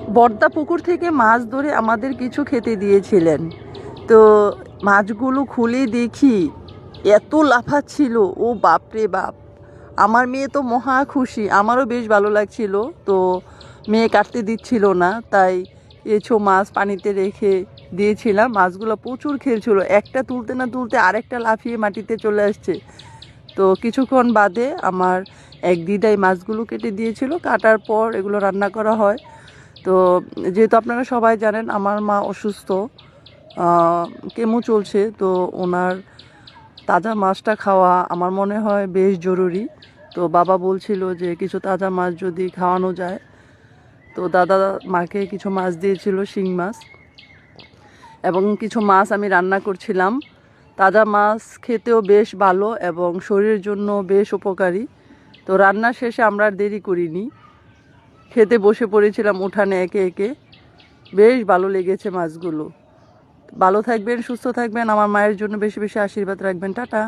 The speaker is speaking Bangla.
বর্দা পুকুর থেকে মাছ ধরে আমাদের কিছু খেতে দিয়েছিলেন। তো মাছগুলো খুলে দেখি এত লাফাচ্ছিল, ও বাপরে বাপ! আমার মেয়ে তো মহা খুশি, আমারও বেশ ভালো লাগছিল। তো মেয়ে কাটতে দিচ্ছিল না, তাই কিছু মাছ পানিতে রেখে দিয়েছিলাম। মাছগুলো প্রচুর খেলছিল, একটা তুলতে না তুলতে আরেকটা লাফিয়ে মাটিতে চলে আসছে। তো কিছুক্ষণ বাদে আমার এক দিদাই মাছগুলো কেটে দিয়েছিল, কাটার পর এগুলো রান্না করা হয়। তো যেহেতু আপনারা সবাই জানেন আমার মা অসুস্থ, কেমো চলছে, তো ওনার তাজা মাছটা খাওয়া আমার মনে হয় বেশ জরুরি। তো বাবা বলছিল যে কিছু তাজা মাছ যদি খাওয়ানো যায়, তো দাদা মাকে কিছু মাছ দিয়েছিল, শিং মাছ এবং কিছু মাছ আমি রান্না করছিলাম। তাজা মাছ খেতেও বেশ ভালো এবং শরীরের জন্য বেশ উপকারী। তো রান্না শেষে আমরা আর দেরি করিনি, খেতে বসে পড়েছিলাম উঠানে একে একে। বেশ ভালো লেগেছে মাছগুলো। ভালো থাকবেন, সুস্থ থাকবেন, আমার মায়ের জন্য বেশি বেশি আশীর্বাদ রাখবেন। টাটা।